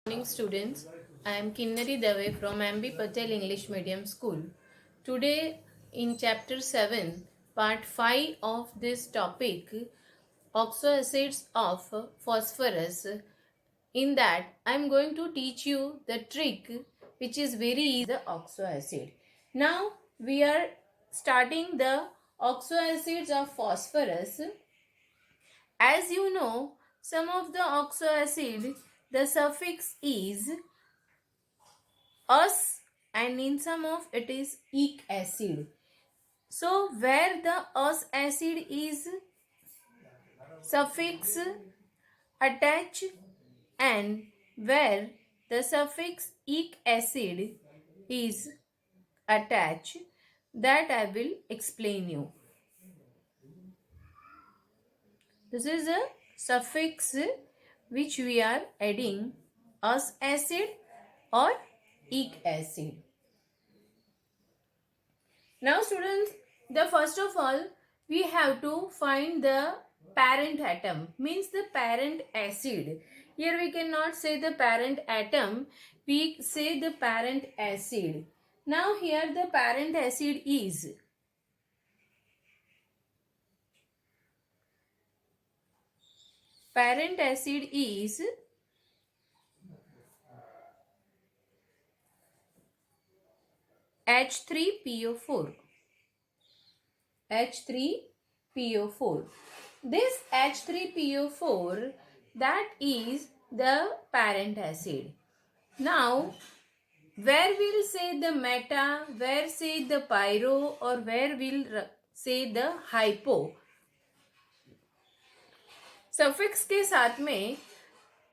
Morning students, I am Kinnari Dave from MB Patel English Medium School. Today in chapter 7, part 5 of this topic, oxoacids of phosphorus. In that I am going to teach you the trick which is very easy, the oxoacid. Now we are starting the oxoacids of phosphorus. As you know, some of the oxoacid, the suffix is us and in some of it is ic acid. So where the us acid is suffix attach and where the suffix ic acid is attached, that I will explain you. This is a suffix which we are adding us acid or ic acid. Now students, the first of all we have to find the parent atom, means the parent acid. Here we cannot say the parent atom, we say the parent acid. Now here the parent acid is H3PO4. H3PO4. This H3PO4, that is the parent acid. Now, where we'll say the meta, where say the pyro, or where we'll say the hypo. Suffix के साथ में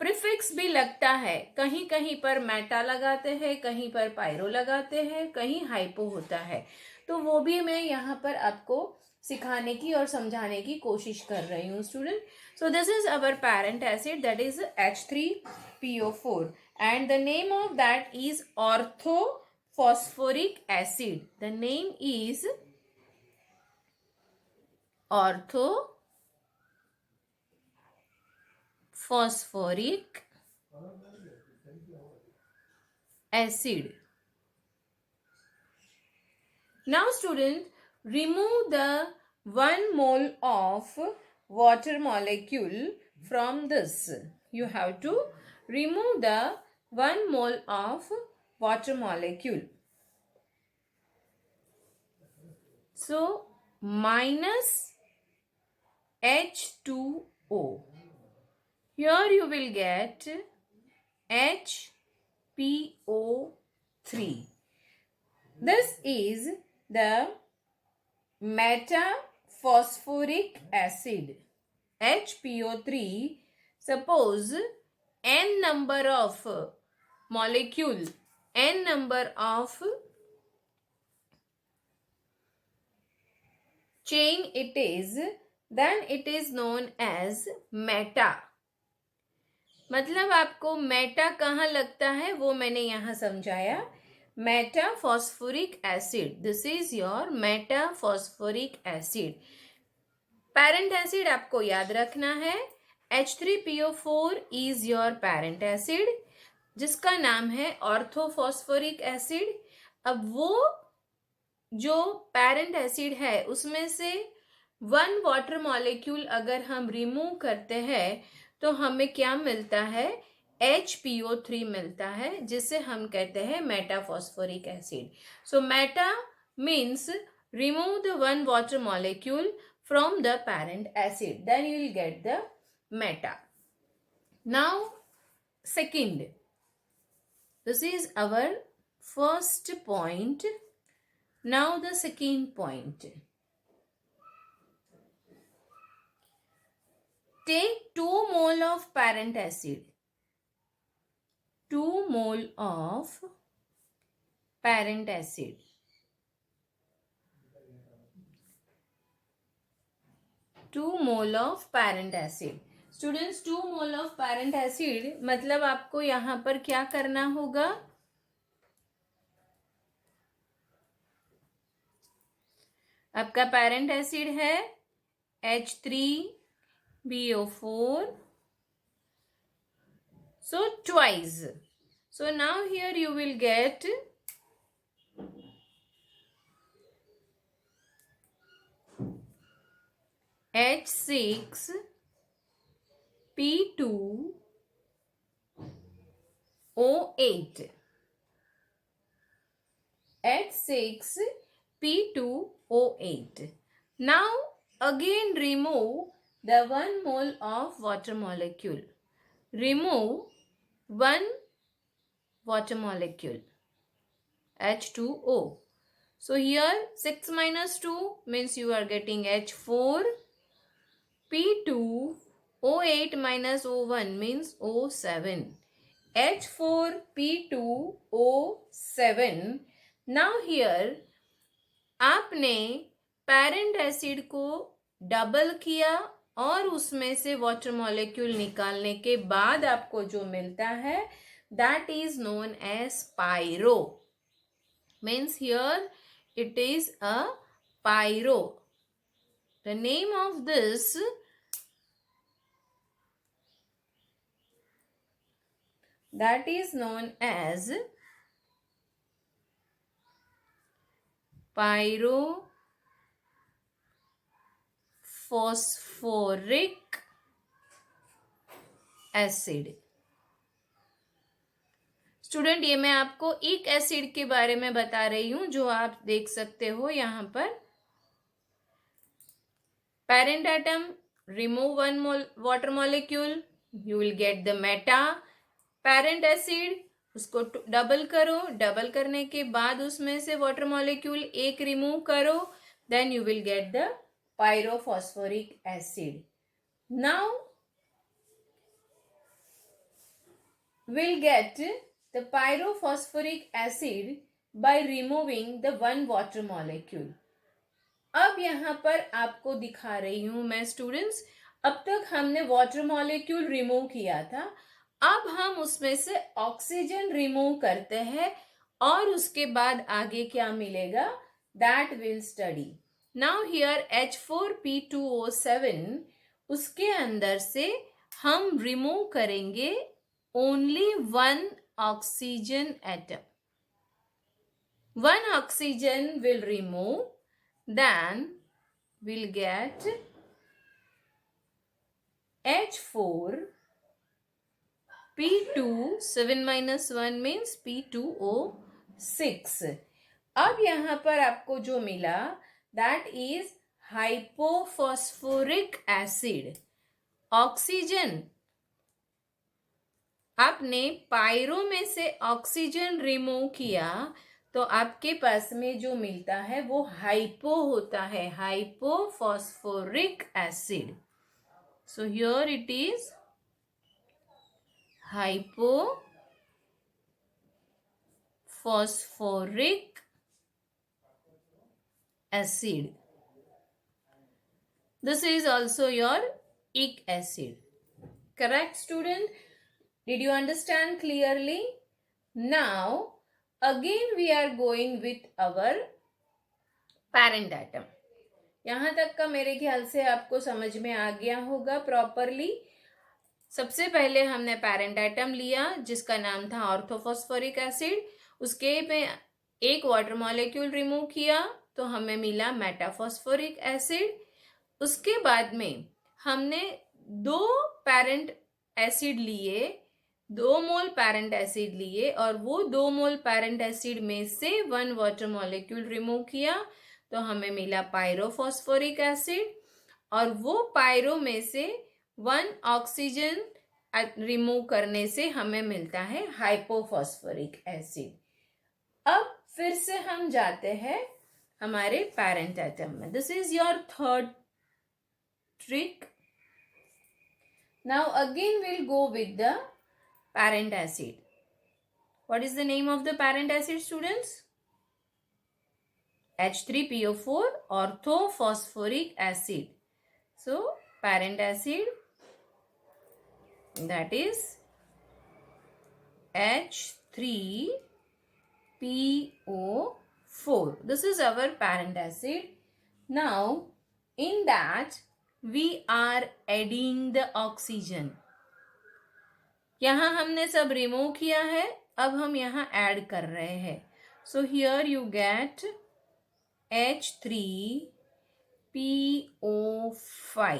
prefix भी लगता है, कहीं कहीं पर Meta लगाते हैं, कहीं पर पायरो लगाते हैं, कहीं हाइपो होता है, तो वो भी मैं यहाँ पर आपको सिखाने की और समझाने की कोशिश कर रही हूँ student. So this is our parent acid, that is H3PO4 and the name of that is orthophosphoric acid. The name is orthophosphoric acid. Now students, remove the 1 mole of water molecule from this. You have to remove the 1 mole of water molecule. So minus H2O. Here you will get HPO3. This is the metaphosphoric acid. HPO3, suppose n number of molecule, n number of chain it is, then it is known as meta. मतलब आपको Meta कहाँ लगता है वो मैंने यहाँ समझाया. Metaphosphoric acid, this is your metaphosphoric acid. Parent acid आपको याद रखना है, H3PO4 is your parent acid जिसका नाम है ऑर्थोफॉस्फोरिक एसिड. अब वो जो पेरेंट एसिड है उसमें से 1 वाटर मॉलिक्यूल अगर हम रिमूव करते हैं तो हमें क्या मिलता है, HPO3 मिलता है, जिसे हम कहते हैं metaphosphoric acid. So Meta means remove the 1 water molecule from the parent acid, then you will get the meta. Now second, this is our first point. Now the second point. Take 2 mole of parent acid. 2 mole of parent acid. Students 2 mole of parent acid मतलब आपको यहाँ पर क्या करना होगा, आपका parent acid है H3PO4. So twice So now here you will get H6P2O8. H6P2O8. Now again remove the 1 mole of water molecule. Remove 1 water molecule, H2O. So here 6 minus 2 means you are getting H4. P2O8 minus O1 means O7. H4P2O7. Now here आपने parent acid को double किया और उसमें से water molecule निकालने के बाद आपको जो मिलता है that is known as pyro. Means here it is a pyro. The name of this that is known as pyrophosphoric acid. Student ये मैं आपको एक एसिड के बारे में बता रही हूं जो आप देख सकते हो यहां पर. Parent atom, remove 1 water molecule, you will get the meta. Parent acid उसको डबल करो, डबल करने के बाद उसमें से वाटर मॉलिक्यूल एक रिमूव करो, then you will get the pyrophosphoric acid. Now we'll get the pyrophosphoric acid by removing the 1 water molecule. अब यहाँ पर आपको दिखा रही हूं मैं स्टूडेंट्स. अब तक हमने वाटर मॉलिक्यूल रिमूव किया था, अब हम उसमें से ऑक्सीजन रिमूव करते हैं और उसके बाद आगे क्या मिलेगा that will study. Now here H4P2O7, उसके अंदर से हम रिमूव करेंगे only 1 oxygen atom. 1 oxygen will remove, then we'll get H4P2, 7 minus 1 means P2O6. अब यहाँ पर आपको जो मिला that is hypophosphoric acid. Oxygen, आपने पायरो में से ऑक्सीजन रिमूव किया तो आपके पास में जो मिलता है वो हाइपो होता है, hypophosphoric acid. So here it is hypophosphoric acid. This is also your ick acid. Correct student? Did you understand clearly? Now, again we are going with our parent atom. यहाँ तक का मेरे ख्याल से आपको समझ में आ गया होगा प्रॉपरली. सबसे पहले हमने पेरेंट एटम लिया जिसका नाम था ऑर्थोफॉस्फोरिक एसिड. उसके में एक वाटर मॉलिक्यूल रिमूव किया तो हमें मिला मेटाफॉस्फोरिक एसिड. उसके बाद में हमने 2 पेरेंट एसिड लिए, 2 मोल पेरेंट एसिड लिए और वो 2 मोल पेरेंट एसिड में से 1 वाटर मॉलिक्यूल रिमूव किया तो हमें मिला पायरोफॉस्फोरिक एसिड. और वो पायरो में से 1 ऑक्सीजन रिमूव करने से हमें मिलता है हाइपोफॉस्फोरिक एसिड. अब फिर से हम जाते हैं हमारे पेरेंट एटम में. This is your third trick. Now again will go with the parent acid. What is the name of the parent acid, students? H3PO4 orthophosphoric acid. So parent acid, that is H3PO4. This is our parent acid. Now in that we are adding the oxygen. यहाँ हमने सब remove किया है, अब हम यहाँ add कर रहे हैं. So here you get H3PO5.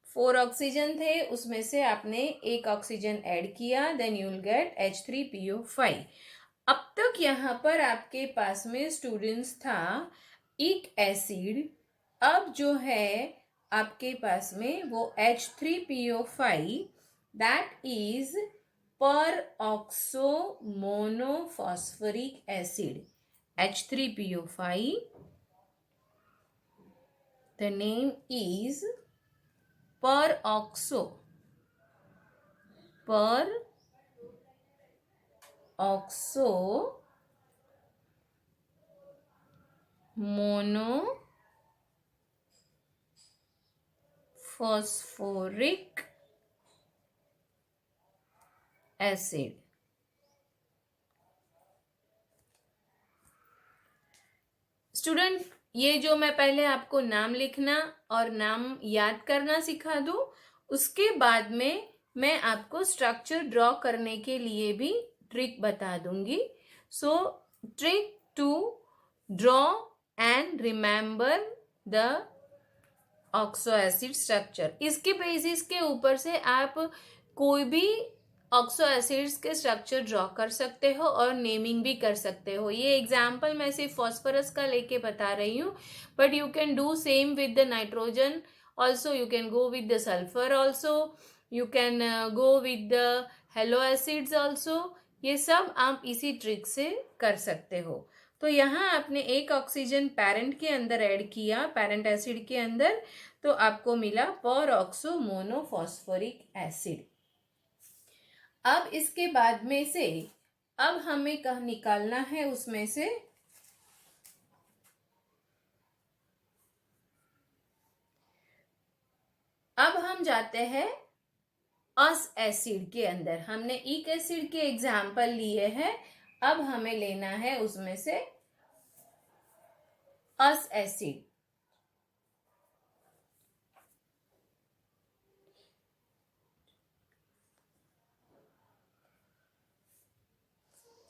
4 oxygen थे, उसमें से आपने एक ऑक्सीजन ऐड किया, then you will get H3PO5. अब तक यहाँ पर आपके पास में स्टूडेंट्स था इक एसिड. अब जो है आपके पास में वो H3PO5, that is per oxo monophosphoric acid. H3PO5, the name is per oxo monophosphoric acid. Student, ये जो मैं पहले आपको नाम लिखना और नाम याद करना सिखा दूं, उसके बाद में मैं आपको स्ट्रक्चर ड्रॉ करने के लिए भी ट्रिक बता दूंगी. So trick to draw and remember the oxo acid structure. इसके बेसिस के ऊपर से आप कोई भी ऑक्सो एसिड्स के स्ट्रक्चर ड्रॉ कर सकते हो और नेमिंग भी कर सकते हो. ये एग्जाम्पल मैं सिर्फ फॉस्फोरस का लेके बता रही हूँ, but you can do same with the nitrogen also, you can go with the sulphur also, you can go with the hello acids also. ये सब आप इसी ट्रिक से कर सकते हो. तो यहाँ आपने एक ऑक्सीजन पैरेंट के अंदर ऐड किया, पैरेंट एसिड के अंदर, तो आपको मिला पर ऑक्सो मोनोफॉस्फोरिक एसिड. अब इसके बाद में से अब हमें कहाँ निकालना है, उसमें से अब हम जाते हैं अस एसिड के अंदर. हमने इक एसिड के एग्जाम्पल लिए हैं, अब हमें लेना है उसमें से अस acid.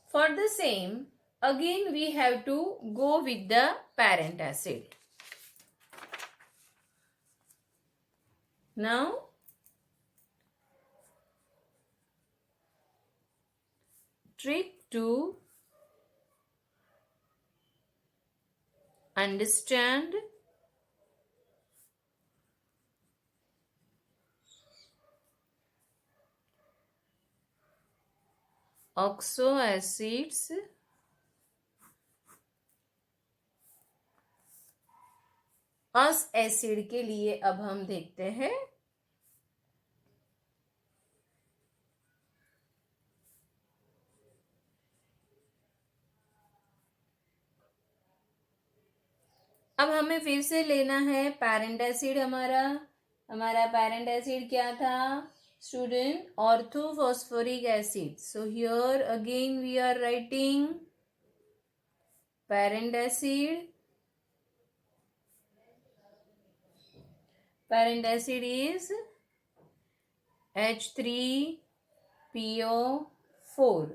For the same, again we have to go with the parent acid. Now, trick to understand oxo acids us acid के लिए अब हम देखते हैं. अब हमें फिर से लेना है पैरेंट एसिड. हमारा पैरेंट एसिड क्या था student? Orthophosphoric acid. So here again we are writing parent acid. Parent acid is H3PO4.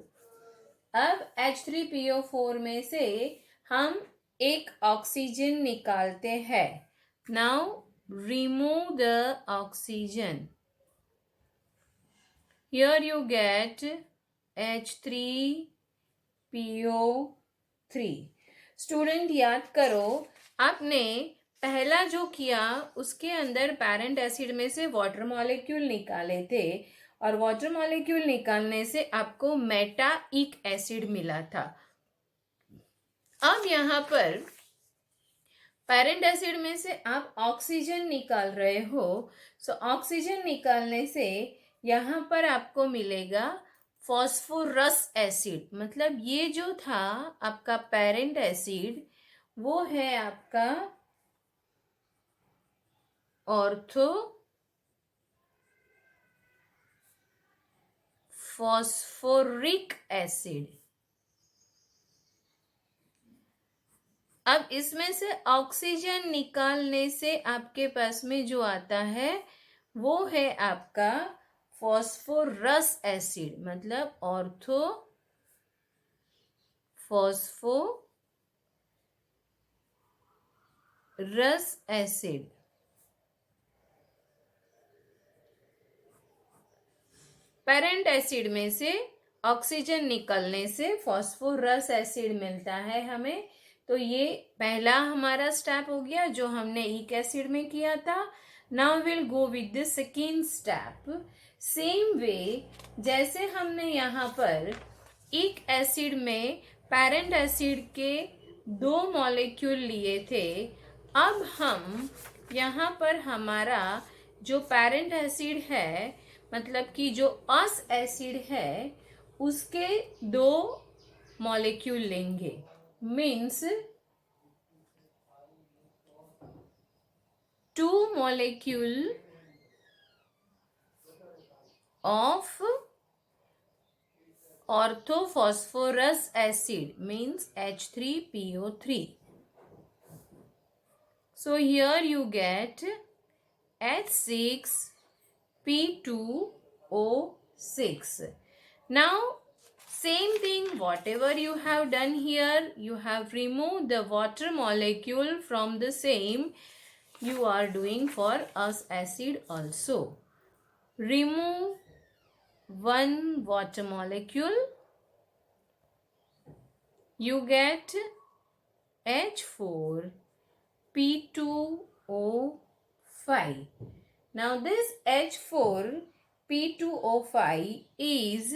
अब H3PO4 में से हम एक ऑक्सीजन निकालते हैं. Now remove the oxygen. Here you gate H3PO3. Student याद करो, आपने पहला जो किया उसके अंदर पैरेंट एसिड में से वाटर मॉलिक्यूल निकाले थे, और वाटर मॉलिक्यूल निकालने से आपको मेटाइक एसिड मिला था. अब यहाँ पर पैरेंट एसिड में से आप ऑक्सीजन निकाल रहे हो. सो ऑक्सीजन निकालने से यहाँ पर आपको मिलेगा फॉस्फोरस एसिड. मतलब ये जो था आपका पैरेंट एसिड, वो है आपका ऑर्थो फॉस्फोरिक एसिड. अब इसमें से ऑक्सीजन निकालने से आपके पास में जो आता है वो है आपका फॉस्फोरस एसिड, मतलब ortho phosphorous acid. Parent acid में से ऑक्सीजन निकलने से फॉस्फोरस एसिड मिलता है हमें। तो ये पहला हमारा स्टेप हो गया जो हमने ईक एसिड में किया था। Now will go with the second step. Same way जैसे हमने यहाँ पर ईक एसिड में पेरेंट एसिड के 2 मॉलिक्यूल लिए थे, अब हम यहाँ पर हमारा जो पेरेंट एसिड है, मतलब कि जो अस एसिड है, उसके 2 मॉलिक्यूल लेंगे। Means 2 molecule of orthophosphorous acid means H3PO3. So here you get H6P2O6. Now same thing, whatever you have done here, you have removed the water molecule from the same, you are doing for us acid also. Remove 1 water molecule, you get H4P2O5. Now this H4P2O5 is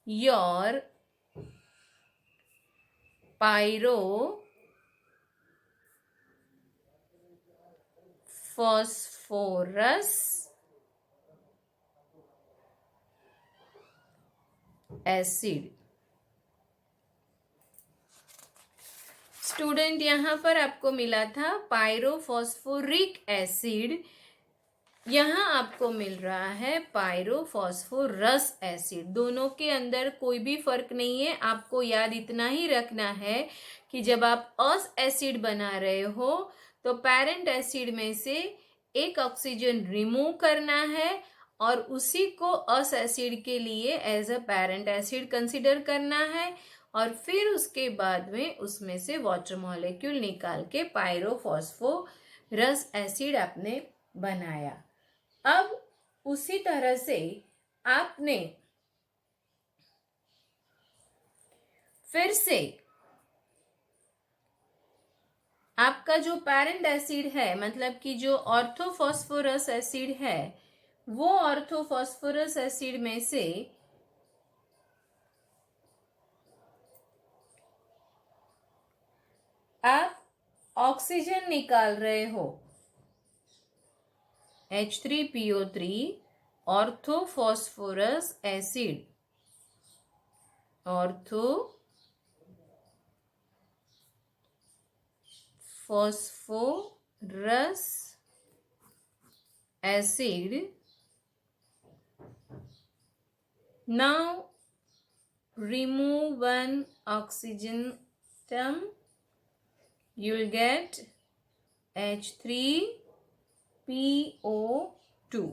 your pyrophosphorus acid. Student यहाँ पर आपको मिला था pyrophosphoric acid, यहाँ आपको मिल रहा है पायरोफॉस्फोरस acid. दोनों के अंदर कोई भी फर्क नहीं है। आपको याद इतना ही रखना है कि जब आप अस एसिड बना रहे हो तो पेरेंट एसिड में से एक ऑक्सीजन रिमूव करना है और उसी को अस एसिड के लिए as a parent acid consider करना है, और फिर उसके बाद में उसमें से वाटर मॉलिक्यूल निकाल के पायरोफॉस्फोरस एसिड आपने बनाया। अब उसी तरह से आपने फिर से आपका जो पेरेंट एसिड है, मतलब कि जो ऑर्थोफॉस्फोरस एसिड है, वो ऑर्थोफॉस्फोरस एसिड में से आप ऑक्सीजन निकाल रहे हो, H3PO3 orthophosphorous acid, orthophosphorous acid. Now remove 1 oxygen atom, you will get H3PO2.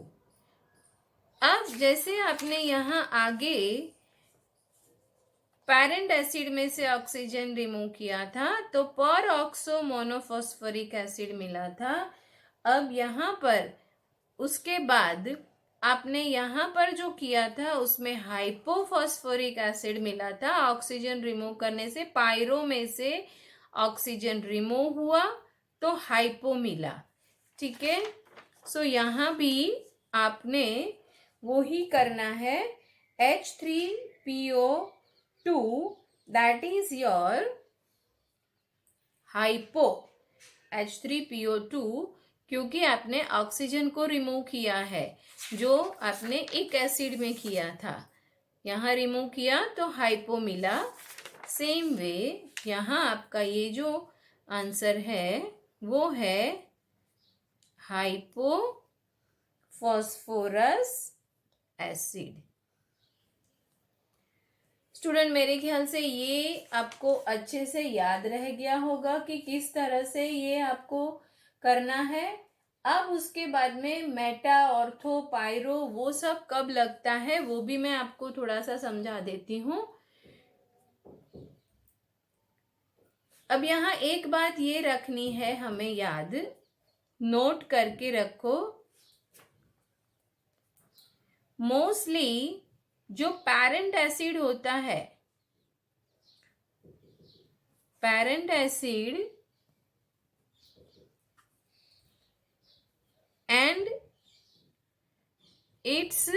अब जैसे आपने यहाँ आगे पेरेंट एसिड में से ऑक्सीजन रिमूव किया था तो पर ऑक्सो मोनोफॉस्फोरिक एसिड मिला था। अब यहाँ पर उसके बाद आपने यहाँ पर जो किया था उसमें हाइपोफॉस्फोरिक एसिड मिला था। ऑक्सीजन रिमूव करने से पायरो में से ऑक्सीजन रिमूव हुआ तो हाइपो मिला। ठीक है, सो यहाँ भी आपने वो ही करना है। H3PO2 that is your hypo H3PO2, क्योंकि आपने ऑक्सीजन को रिमूव किया है जो आपने एक एसिड में किया था, यहाँ रिमूव किया तो हाइपो मिला। सेम वे यहाँ आपका ये जो आंसर है वो है हाइपोफॉस्फोरस एसिड। स्टूडेंट मेरे ख्याल से ये आपको अच्छे से याद रह गया होगा कि किस तरह से ये आपको करना है। अब उसके बाद में मेटा, ऑर्थो, पायरो वो सब कब लगता है वो भी मैं आपको थोड़ा सा समझा देती हूँ। अब यहाँ एक बात ये रखनी है हमें याद, नोट करके रखो, मोस्टली जो पेरेंट एसिड होता है, parent acid and it's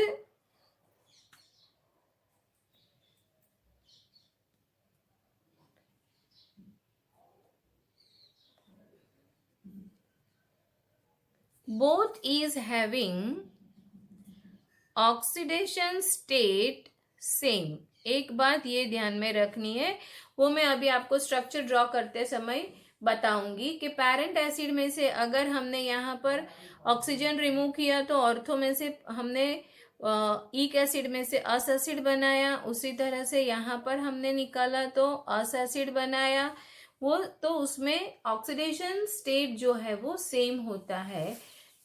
both is having oxidation state same. एक बात ये ध्यान में रखनी है, वो मैं अभी आपको स्ट्रक्चर ड्रॉ करते समय बताऊंगी कि पेरेंट एसिड में से अगर हमने यहाँ पर ऑक्सीजन रिमूव किया तो ऑर्थो में से हमने ईक एसिड में से अस एसिड बनाया, उसी तरह से यहाँ पर हमने निकाला तो अस एसिड बनाया, वो तो उसमें ऑक्सीडेशन स्टेट जो है वो सेम होता है।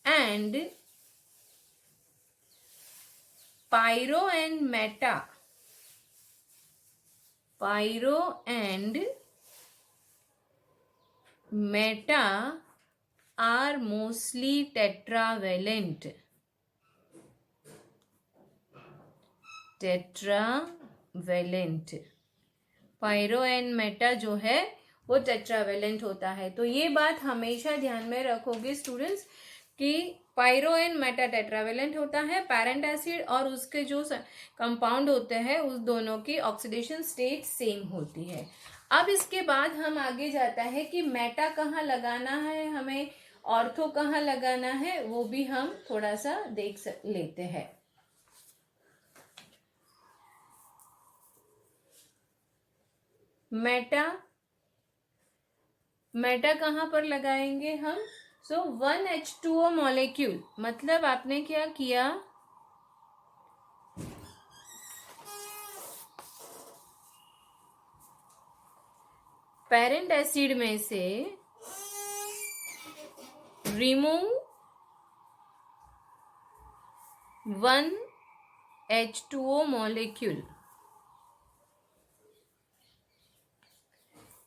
And pyro and meta, pyro and meta are mostly tetravalent, tetravalent, pyro and meta जो है वो टेट्रावेलेंट होता है। तो ये बात हमेशा ध्यान में रखोगे स्टूडेंट्स कि पायरो एंड मेटा टेट्रावेलेंट होता है, पेरेंट एसिड और उसके जो कंपाउंड होते हैं उस दोनों की ऑक्सीडेशन स्टेट सेम होती है। अब इसके बाद हम आगे जाता है कि मेटा कहाँ लगाना है हमें, ऑर्थो कहाँ लगाना है, वो भी हम थोड़ा सा देख लेते हैं। मेटा कहाँ पर लगाएंगे हम, सो 1H2O मॉलिक्यूल, मतलब आपने क्या किया, पेरेंट एसिड में से रिमूव 1H2O मॉलिक्यूल,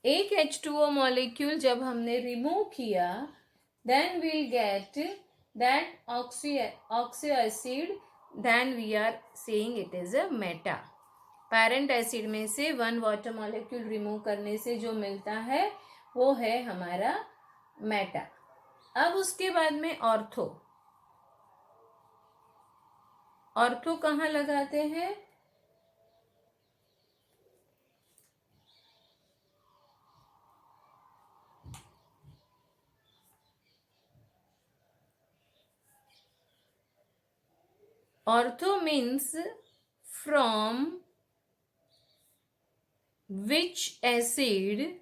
एक H2O मॉलिक्यूल जब हमने रिमूव किया, then we'll get that oxy acid, then we are saying it is a meta। Parent acid में से 1 वाटर मॉलिक्यूल रिमूव करने से जो मिलता है वो है हमारा मेटा। अब उसके बाद में ऑर्थो, ऑर्थो कहाँ लगाते हैं, ortho means from which acid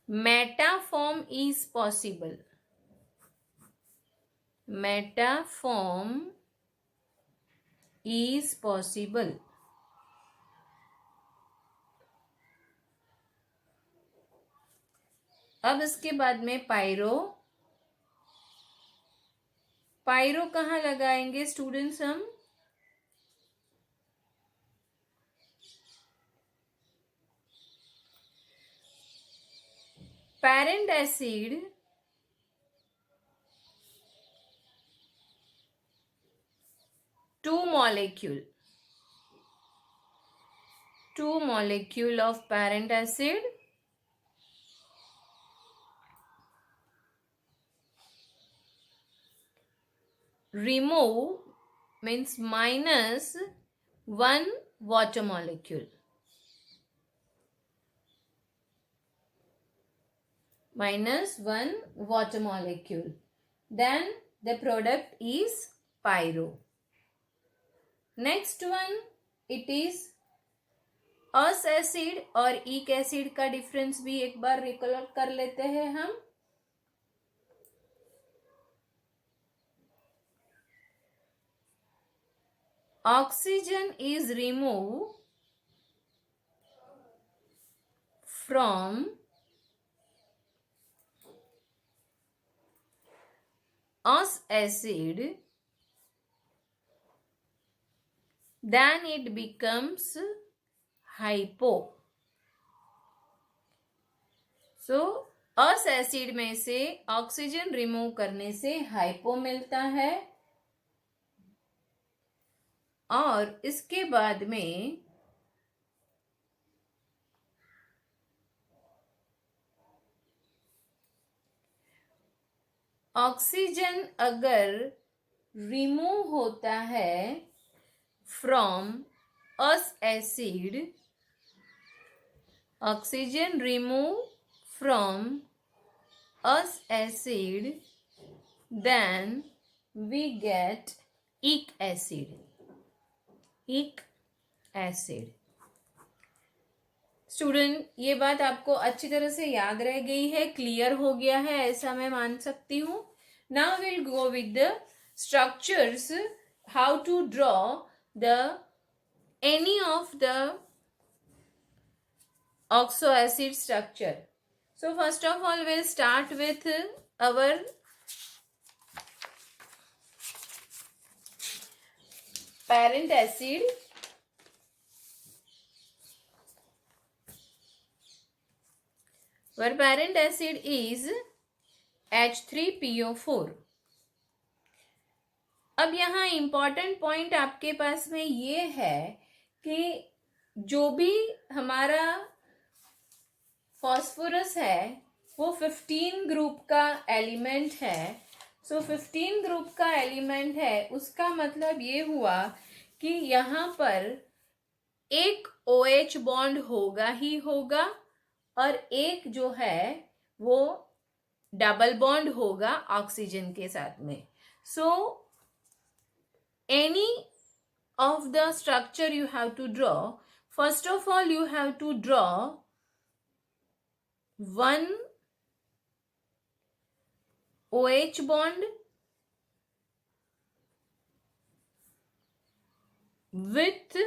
meta form is possible, meta form is possible। अब इसके बाद में पायरो, पायरो कहाँ लगाएंगे स्टूडेंट्स हम, parent acid two molecule of parent acid remove means minus 1 water molecule, minus 1 water molecule, then the product is pyro। Next one it is us acid और ईक acid का difference भी एक बार recollect कर लेते हैं हम। Oxygen is remove from os acid, then it becomes hypo. So us acid में से ऑक्सीजन रिमूव करने से हाइपो मिलता है और इसके बाद में ऑक्सीजन अगर रिमूव होता है from us acid, oxygen remove from us acid, then we get ic acid. ic acid. Student, ये बात आपको अच्छी तरह से याद रह गई है, क्लियर हो गया है, ऐसा मैं मान सकती हूँ. Now will go with the structures, how to draw the any of the oxo acid structure. So first of all will start with our parent acid. Our parent acid is H3PO4. अब यहाँ important point आपके पास में ये है कि जो भी हमारा फॉस्फोरस है वो 15 ग्रुप का एलिमेंट है. सो 15 ग्रुप का एलिमेंट है, उसका मतलब ये हुआ कि यहाँ पर एक OH बॉन्ड होगा ही होगा और एक जो है वो डबल बॉन्ड होगा ऑक्सीजन के साथ में. So any of the structure you have to draw, first of all you have to draw one OH bond with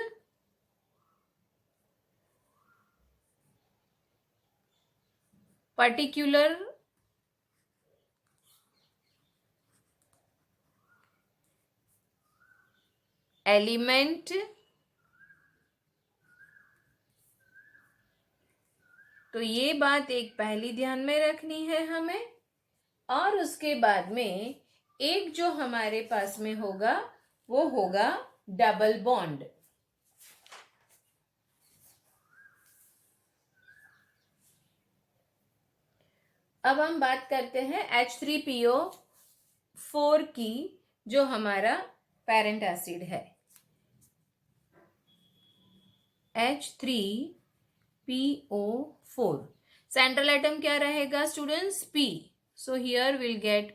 particular element. तो ये बात एक पहली ध्यान में रखनी है हमें. और उसके बाद में एक जो हमारे पास में होगा वो होगा डबल बॉन्ड. अब हम बात करते हैं H3PO4 की, जो हमारा पेरेंट एसिड है. H3PO4 सेंट्रल एटम क्या रहेगा students? P. So here we'll get